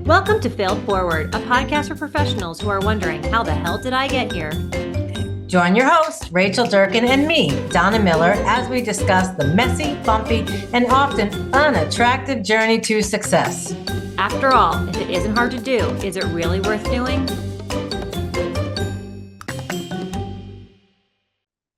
Welcome to Failed Forward, a podcast for professionals who are wondering, how the hell did I get here? Join your host, Rachel Durkin, and me, Donna Miller, as we discuss the messy, bumpy, and often unattractive journey to success. After all, if it isn't hard to do, is it really worth doing?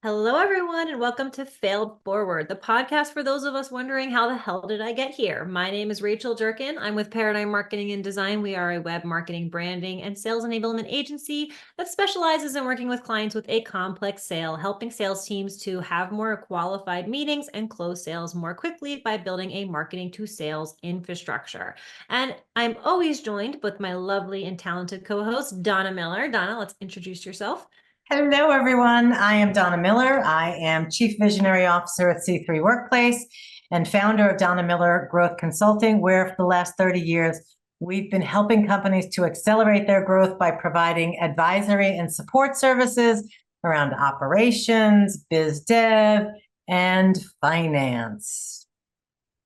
Hello, everyone, and welcome to Failed Forward, the podcast for those of us wondering, how the hell did I get here? My name is Rachel Durkin. I'm with Paradigm Marketing and Design. We are a web marketing, branding, and sales enablement agency that specializes in working with clients with a complex sale, helping sales teams to have more qualified meetings and close sales more quickly by building a marketing to sales infrastructure. And I'm always joined with my lovely and talented co-host, Donna Miller. Donna, let's introduce yourself. Hello, everyone. I am Donna Miller. I am Chief Visionary Officer at C3 Workplace and founder of Donna Miller Growth Consulting, where for the last 30 years, we've been helping companies to accelerate their growth by providing advisory and support services around operations, biz dev, and finance.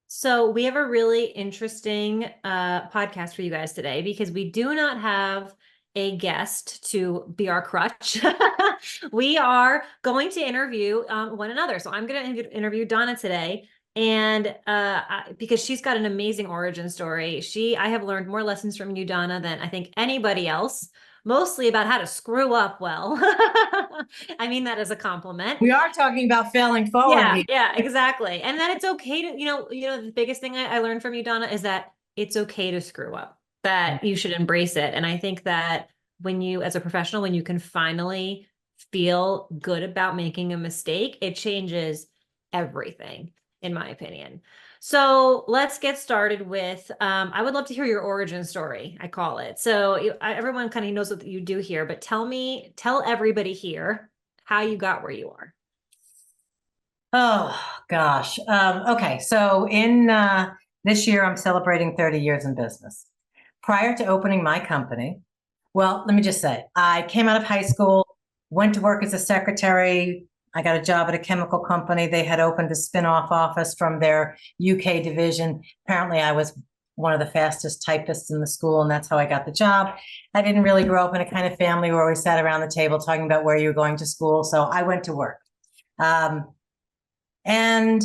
So we have a really interesting podcast for you guys today because we do not have a guest to be our crutch. We are going to interview one another. So I'm going to interview Donna today. And because she's got an amazing origin story. I have learned more lessons from you, Donna, than I think anybody else, mostly about how to screw up well. I mean that as a compliment. We are talking about failing forward. Yeah, exactly. And that it's okay to, the biggest thing I learned from you, Donna, is that it's okay to screw up, that you should embrace it. And I think that when you, as a professional, when you can finally feel good about making a mistake, it changes everything, in my opinion. So let's get started with, I would love to hear your origin story, I call it. So everyone kind of knows what you do here, but tell everybody here how you got where you are. Oh, gosh. Okay. So in this year, I'm celebrating 30 years in business. Prior to opening my company, well, let me just say, I came out of high school, went to work as a secretary. I got a job at a chemical company. They had opened a spin-off office from their UK division. Apparently, I was one of the fastest typists in the school, and that's how I got the job. I didn't really grow up in a kind of family where we sat around the table talking about where you were going to school, so I went to work. And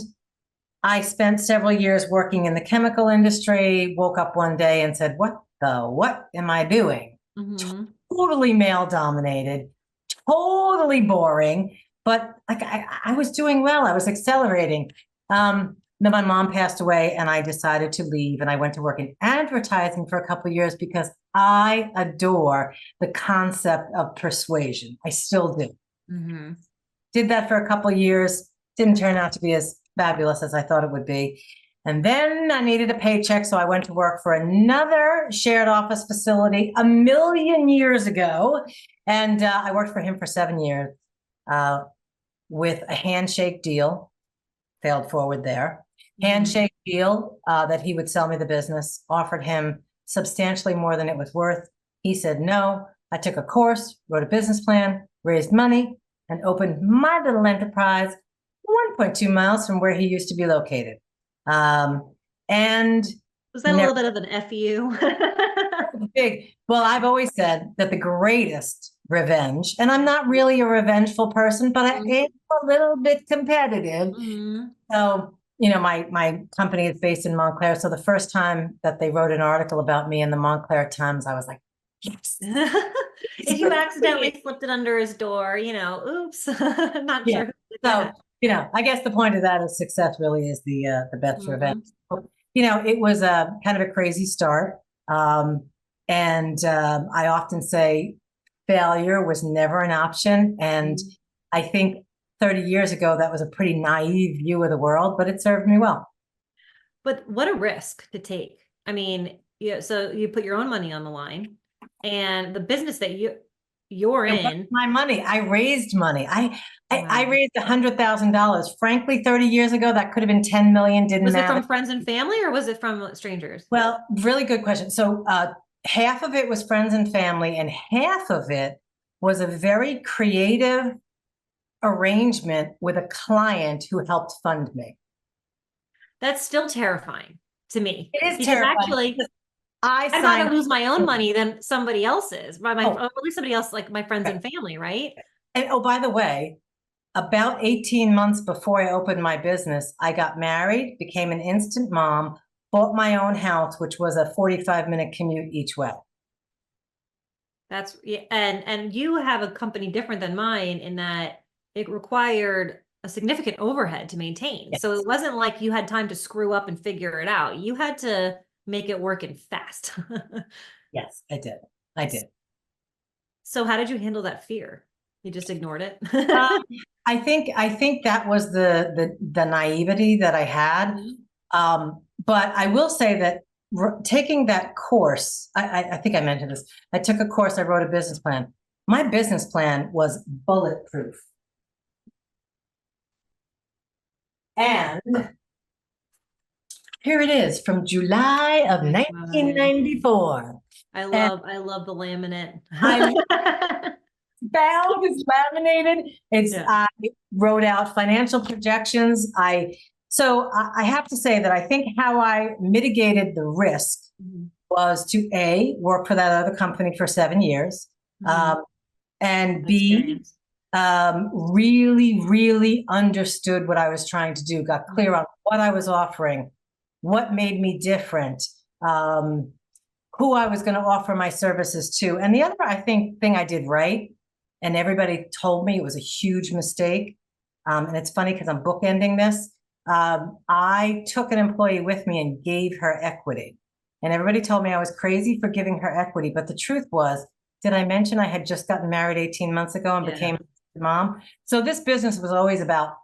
I spent several years working in the chemical industry, woke up one day and said, what am I doing? Mm-hmm. Totally male dominated, totally boring, but like I was doing well. I was accelerating. Then my mom passed away and I decided to leave, and I went to work in advertising for a couple of years because I adore the concept of persuasion. I still do. Mm-hmm. Did that for a couple of years. Didn't turn out to be as fabulous as I thought it would be. And then I needed a paycheck, so I went to work for another shared office facility 1,000,000 years ago. And I worked for him for 7 years with a handshake deal. Failed forward there. Handshake deal that he would sell me the business, offered him substantially more than it was worth. He said no. I took a course, wrote a business plan, raised money, and opened my little enterprise 1.2 miles from where he used to be located. And was that a little bit of an FU? Big. Well, I've always said that the greatest revenge, and I'm not really a revengeful person, but I am a little bit competitive. Mm-hmm. So, my company is based in Montclair. So the first time that they wrote an article about me in the Montclair Times, I was like, yes. If you accidentally slipped it under his door, oops, not sure. Who did that. I guess the point of that is success really is the best revenge. So, it was a kind of a crazy start. And I often say failure was never an option. And I think 30 years ago, that was a pretty naive view of the world, but it served me well. But what a risk to take. I mean, so you put your own money on the line, and the business that you're in. My money. I raised money. I raised $100,000. Frankly, 30 years ago, that could have been 10 million. Didn't matter. Was it from friends and family, or was it from strangers? Well, really good question. So half of it was friends and family, and half of it was a very creative arrangement with a client who helped fund me. That's still terrifying to me. It is terrifying. Actually, I I'd rather signed. lose my own money than somebody else's, or Oh, at least somebody else, like my friends right. and family, right? And oh, by the way, about 18 months before I opened my business, I got married, became an instant mom, bought my own house, which was a 45-minute commute each way. That's yeah, and you have a company different than mine in that it required a significant overhead to maintain. So Yes. it wasn't like you had time to screw up and figure it out. You had to make it work and fast. Yes, I did. I did. So how did you handle that fear? You just ignored it? Um, I think that was the naivety that I had. Mhm. But I will say that taking that course, I think I mentioned this. I took a course. I wrote a business plan. My business plan was bulletproof, and here it is from July of Oh my God. 1994. And I love the laminate. I'm bound, it's laminated. It's Yeah. I wrote out financial projections. I have to say that I think how I mitigated the risk Mhm. was to A, work for that other company for 7 years, Mhm. um, and B, Experience. really, really understood what I was trying to do, got clear Mhm. on what I was offering, what made me different, um, who I was going to offer my services to. And the other, I think, thing I did right, and everybody told me it was a huge mistake. And it's funny because I'm bookending this. I took an employee with me and gave her equity. And everybody told me I was crazy for giving her equity. But the truth was, did I mention I had just gotten married 18 months ago and Yeah. became a mom? So this business was always about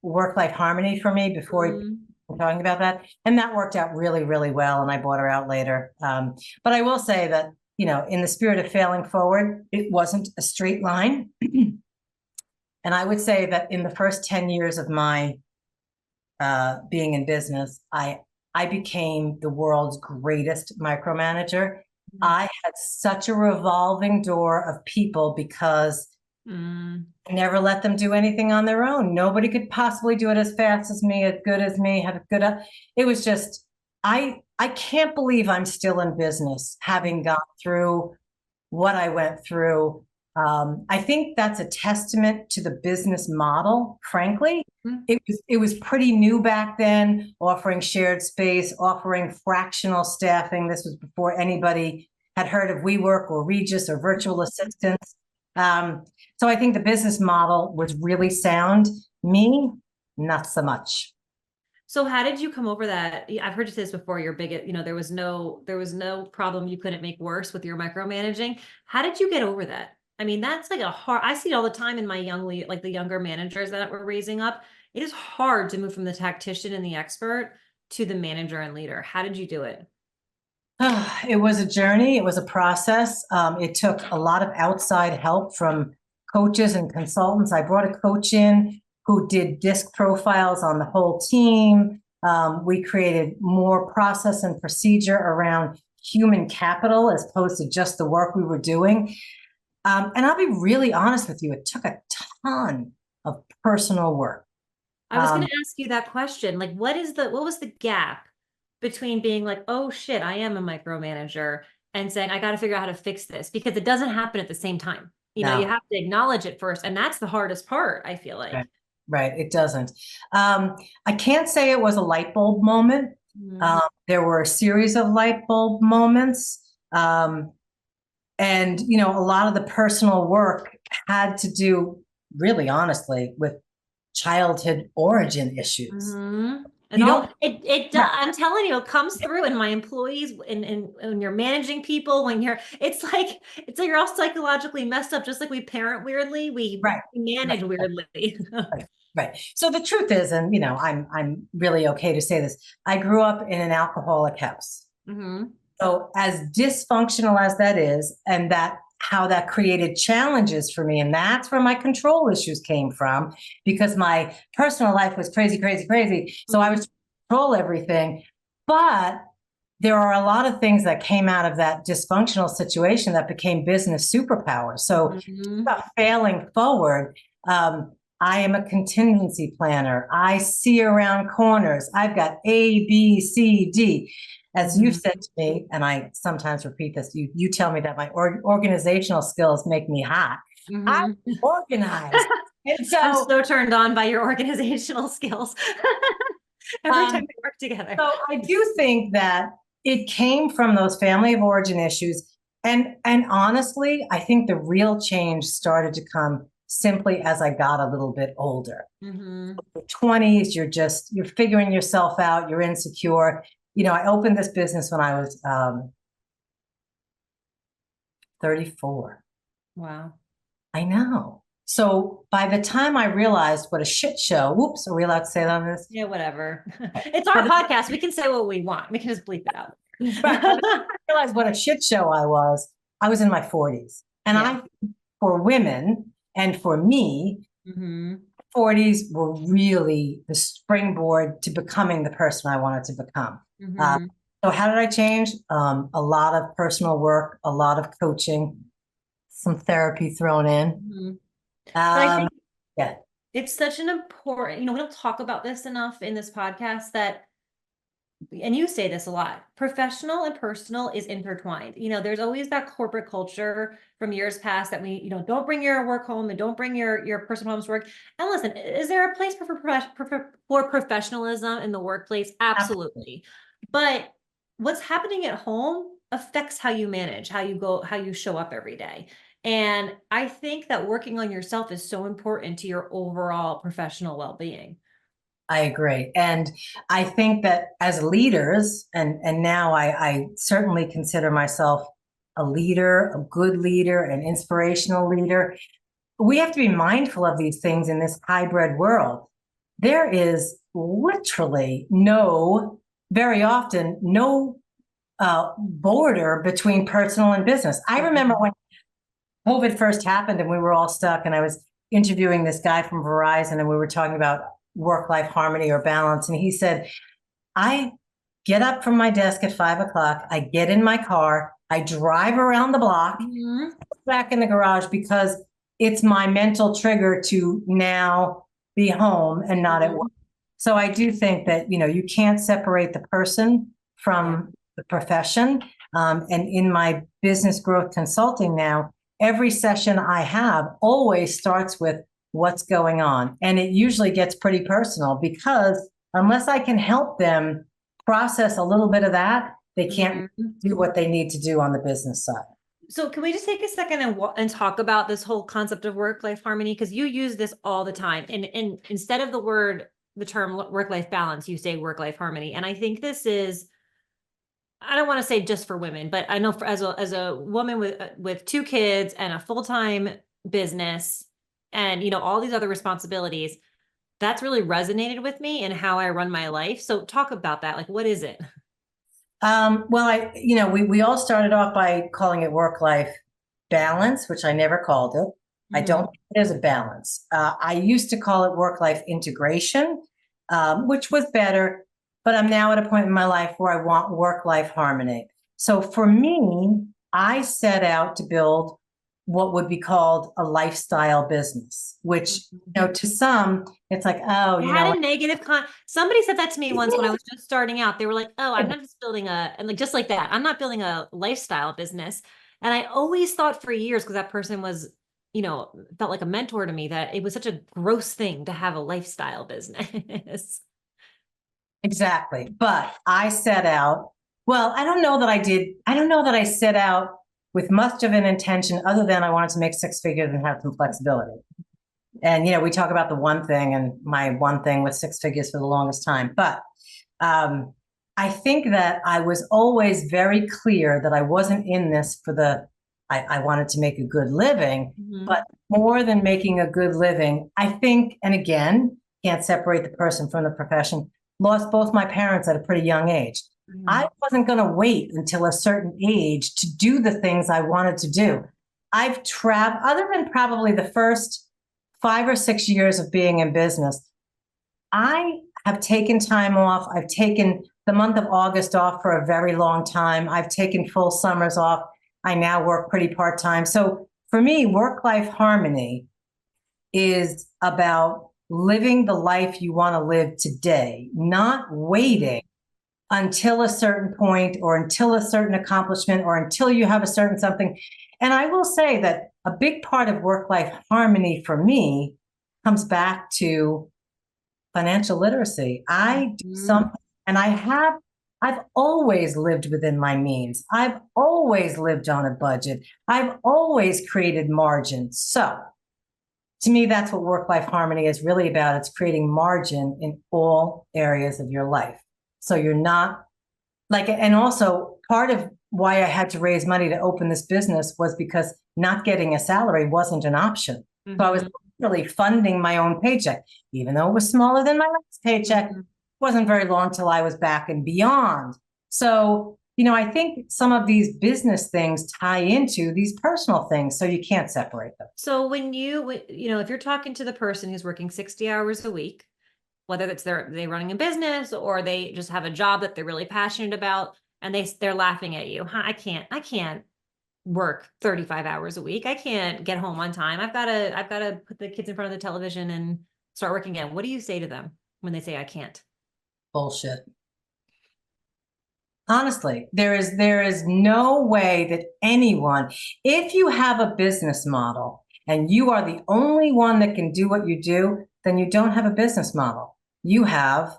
work-life harmony for me before Mhm. talking about that. And that worked out really, really well. And I bought her out later. But I will say that, in the spirit of failing forward, it wasn't a straight line. And I would say that in the first 10 years of my being in business, I became the world's greatest micromanager. Mhm. I had such a revolving door of people because Mm. I never let them do anything on their own. Nobody could possibly do it as fast as me, as good as me, have a good. It was just, I can't believe I'm still in business, having gone through what I went through. I think that's a testament to the business model. Frankly, Mhm. it was pretty new back then, offering shared space, offering fractional staffing. This was before anybody had heard of WeWork or Regis or virtual assistants. Um, so I think the business model was really sound. Me, not so much. So how did you come over that? I've heard you say this before. Your biggest, there was no problem you couldn't make worse with your micromanaging. How did you get over that? I mean, that's like a hard. I see it all the time in my like the younger managers that we're raising up. It is hard to move from the tactician and the expert to the manager and leader. How did you do it? It was a journey. It was a process. It took a lot of outside help from coaches and consultants. I brought a coach in who did disc profiles on the whole team. We created more process and procedure around human capital as opposed to just the work we were doing. And I'll be really honest with you, it took a ton of personal work. I was going Um, to ask you that question. Like, what was the gap between being like, oh shit, I am a micromanager and saying, I got to figure out how to fix this because it doesn't happen at the same time. You no, have to acknowledge it first. And that's the hardest part, I feel right, like. right, it doesn't. I can't say it was a light bulb moment. Mhm. There were a series of light bulb moments. And, a lot of the personal work had to do, really honestly, with childhood origin issues. It You all don't, right, I'm telling you, it comes through in my employees and when you're managing people, it's like you're all psychologically messed up, just like we parent weirdly, we right, manage right, weirdly. right, right. So the truth is, and I'm really okay to say this, I grew up in an alcoholic house. Hmm. So as dysfunctional as that is, and that how that created challenges for me, and that's where my control issues came from, because my personal life was crazy, crazy, crazy. So I was trying to control everything, but there are a lot of things that came out of that dysfunctional situation that became business superpowers. So Hmm. about failing forward. I am a contingency planner. I see around corners. I've got A, B, C, D. As you've said to me, and I sometimes repeat this, you tell me that my organizational skills make me hot. I'm organized. And I'm so, so turned on by your organizational skills every time we work together. So I do think that it came from those family of origin issues. And honestly, I think the real change started to come simply as I got a little bit older. Mm-hmm. 20s, you're figuring yourself out, you're insecure. You know, I opened this business when I was 34. Wow. I know. So by the time I realized what a shit show, whoops, are we allowed to say that on this? Yeah, whatever. It's our podcast. We can say what we want. We can just bleep it out. Right. By the time I realized what a shit show I was in my 40s. And Yeah. for women and for me, 40s were really the springboard to becoming the person I wanted to become. So how did I change? A lot of personal work, a lot of coaching, some therapy thrown in. I think Yeah. it's such an important, we don't talk about this enough in this podcast that, and you say this a lot, professional and personal is intertwined. There's always that corporate culture from years past that we, don't bring your work home and don't bring your personal homes to work. And listen, is there a place for professionalism in the workplace? Absolutely. But what's happening at home affects how you manage, how you show up every day. And I think that working on yourself is so important to your overall professional well-being. I agree. And I think that as leaders, and now I certainly consider myself a leader, a good leader, an inspirational leader, we have to be mindful of these things in this hybrid world. There is literally very often, no border between personal and business. I remember when COVID first happened and we were all stuck, and I was interviewing this guy from Verizon and we were talking about work-life harmony or balance. And he said, I get up from my desk at 5 o'clock, I get in my car, I drive around the block, back in the garage, because it's my mental trigger to now be home and not at work. So I do think that, you can't separate the person from the profession. And in my business growth consulting now, every session I have always starts with what's going on. And it usually gets pretty personal, because unless I can help them process a little bit of that, they can't do what they need to do on the business side. So can we just take a second and talk about this whole concept of work-life harmony? Because you use this all the time. And instead of the term work-life balance, you say work-life harmony. And I think this is, I don't want to say just for women, but I know as a woman with 2 kids and a full-time business and, all these other responsibilities, that's really resonated with me in how I run my life. So talk about that. Like, what is it? Well, we all started off by calling it work-life balance, which I never called it. I don't think there's a balance. I used to call it work-life integration, which was better, but I'm now at a point in my life where I want work-life harmony. So for me, I set out to build what would be called a lifestyle business, which, to some, it's like, oh, had a negative somebody said that to me once when I was just starting out. They were like, oh, I'm not just building and just like that, I'm not building a lifestyle business. And I always thought for years, because that person was, felt like a mentor to me, that it was such a gross thing to have a lifestyle business. Exactly. But I set out, I don't know that I set out with much of an intention other than I wanted to make 6 figures and have some flexibility. And, we talk about the one thing, and my one thing was 6 figures for the longest time. But I think that I was always very clear that I wasn't in this for I wanted to make a good living, but more than making a good living, I think, and again, can't separate the person from the profession, lost both my parents at a pretty young age. I wasn't going to wait until a certain age to do the things I wanted to do. I've traveled, other than probably the first 5 or 6 years of being in business, I have taken time off. I've taken the month of August off for a very long time. I've taken full summers off. I now work pretty part-time. So for me, work-life harmony is about living the life you want to live today, not waiting until a certain point or until a certain accomplishment or until you have a certain something. And I will say that a big part of work-life harmony for me comes back to financial literacy. I do something, and I've always lived within my means. I've always lived on a budget. I've always created margins. So to me, that's what work-life harmony is really about. It's creating margin in all areas of your life. So you're not like, and also part of why I had to raise money to open this business was because not getting a salary wasn't an option. So I was really funding my own paycheck, even though it was smaller than my last paycheck. It wasn't very long till I was back and beyond. So, I think some of these business things tie into these personal things, so you can't separate them. So when if you're talking to the person who's working 60 hours a week, whether it's they running a business or they just have a job that they're really passionate about, and they're laughing at you. I can't work 35 hours a week. I can't get home on time. I've got to put the kids in front of the television and start working again. What do you say to them when they say I can't? Bullshit. Honestly, there is no way that anyone, if you have a business model and you are the only one that can do what you do, then you don't have a business model. You have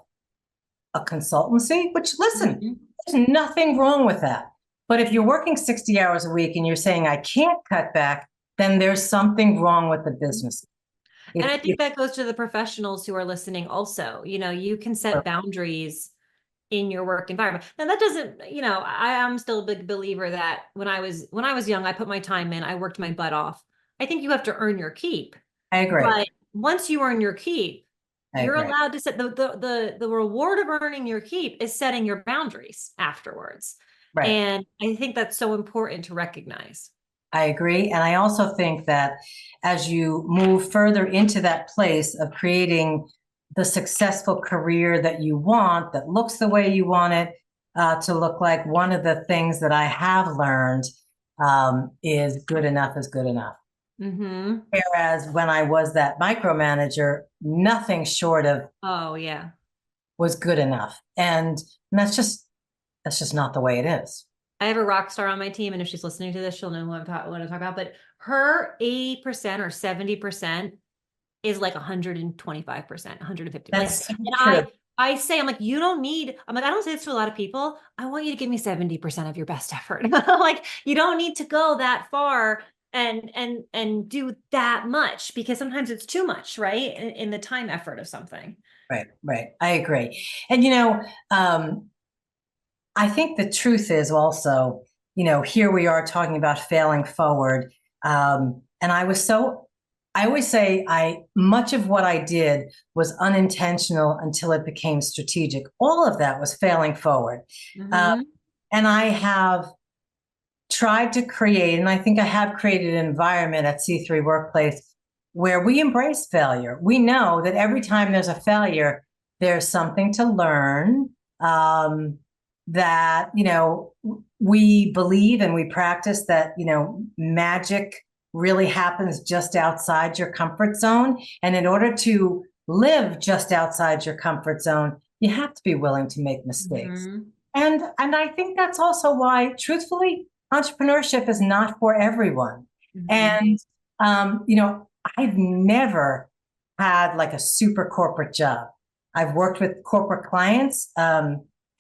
a consultancy, which, listen, there's nothing wrong with that. But if you're working 60 hours a week and you're saying, I can't cut back, then there's something wrom with the business. And I think that goes to the professionals who are listening also. You can set boundaries in your work environment. Now that doesn't, I am still a big believer that when I was young, I put my time in, I worked my butt off. I think you have to earn your keep. I agree. But once you earn your keep, you're allowed to set the reward of earning your keep is setting your boundaries afterwards. Right. And I think that's so important to recognize. I agree. And I also think that as you move further into that place of creating the successful career that you want, that looks the way you want it to look like, one of the things that I have learned is good enough is good enough. Whereas when I was that micromanager, nothing short of was good enough. And that's just not the way it is. I have a rock star on my team, and if she's listening to this, she'll know what I talk about. But her 80% or 70% is like 125%, 150%. That's I say, I'm like, you don't need, I don't say this to a lot of people. I want you to give me 70% of your best effort. Like, you don't need to go that far and do that much, because sometimes it's too much, right? In the time effort of something. Right. I agree. And, I think the truth is also, here we are talking about failing forward. And I always say much of what I did was unintentional until it became strategic. All of that was failing forward. And I have tried to create, and I think I have created an environment at C3 Workplace where we embrace failure. We know that every time there's a failure, there's something to learn. That, we believe and we practice that, magic really happens just outside your comfort zone. And in order to live just outside your comfort zone, you have to be willing to make mistakes. And I think that's also why, truthfully, entrepreneurship is not for everyone. And, I've never had like a super corporate job. I've worked with corporate clients,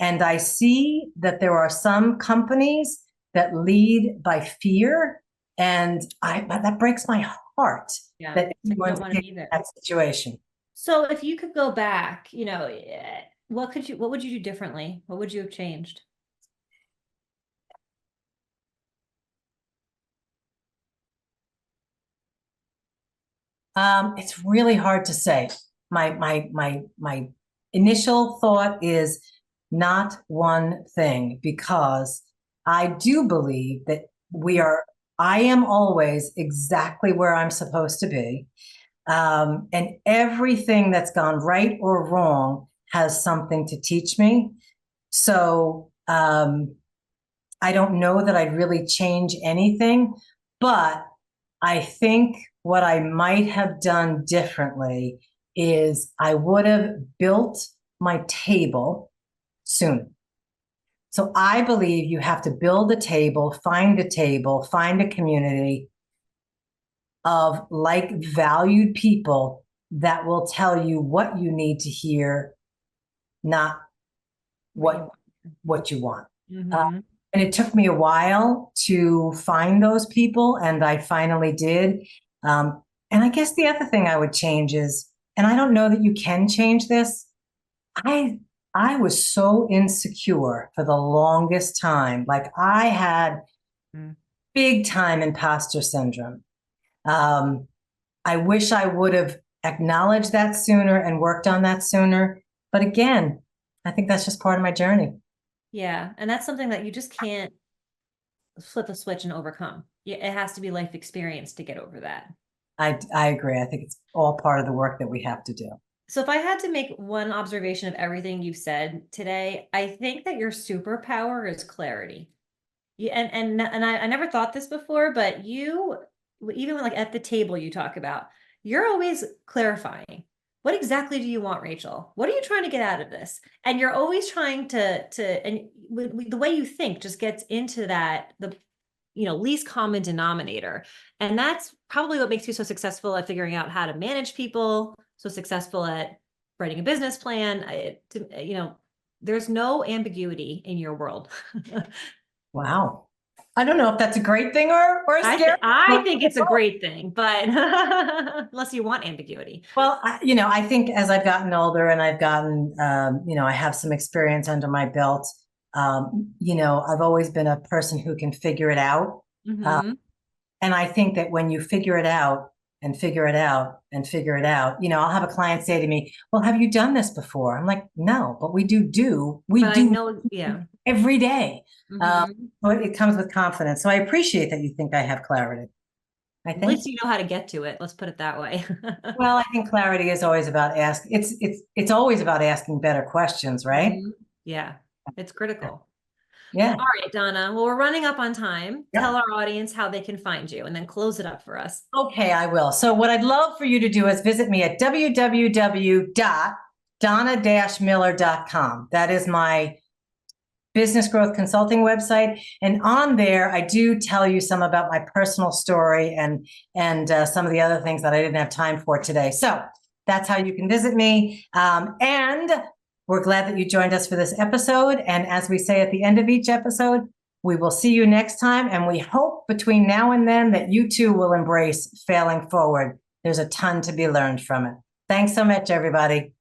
and I see that there are some companies that lead by fear, and that breaks my heart that anyone's in that situation. So if you could go back, what would you do differently? What would you have changed? It's really hard to say. My initial thought is not one thing, because I do believe that I am always exactly where I'm supposed to be. And everything that's gone right or wrong has something to teach me. So I don't know that I'd really change anything, but I think what I might have done differently is I would have built my table sooner. So I believe you have to build a table, find a community of like valued people that will tell you what you need to hear, not what you want. Mm-hmm. And it took me a while to find those people, and I finally did. And I guess the other thing I would change is, and I don't know that you can change this. I I was so insecure for the longest time. Like I had big time imposter syndrome. Um, I wish I would have acknowledged that sooner and worked on that sooner. But again, I think that's just part of my journey. Yeah. And that's something that you just can't flip a switch and overcome. It has to be life experience to get over that. I agree. I think it's all part of the work that we have to do. So if I had to make one observation of everything you've said today, I think that your superpower is clarity. Yeah, and I never thought this before, but you, even when, like at the table you talk about, you're always clarifying. What exactly do you want, Rachel? What are you trying to get out of this? And you're always trying and the way you think just gets into the least common denominator. And that's probably what makes you so successful at figuring out how to manage people, so successful at writing a business plan. There's no ambiguity in your world. Wow. I don't know if that's a great thing or a scary. I think it's a great thing, but unless you want ambiguity. Well, I think as I've gotten older and I've gotten, I have some experience under my belt. I've always been a person who can figure it out. Mm-hmm. And I think that when you figure it out and figure it out and figure it out, I'll have a client say to me, well, have you done this before? I'm like, no, but we do I know, yeah. every day. Mm-hmm. But it comes with confidence. So I appreciate that you think I have clarity. I At think. least you know how to get to it. Let's put it that way. Well, I think clarity is always about it's always about asking better questions, right? Mhm. Yeah, it's critical. Yeah. All right, Donna. Well, we're running up on time. Yep. Tell our audience how they can find you and then close it up for us. Okay, I will. So what I'd love for you to do is visit me at www.donna-miller.com. That is my business growth consulting website. And on there, I do tell you some about my personal story and some of the other things that I didn't have time for today. So that's how you can visit me. And we're glad that you joined us for this episode. And as we say at the end of each episode, we will see you next time. And we hope between now and then that you too will embrace failing forward. There's a ton to be learned from it. Thanks so much, everybody.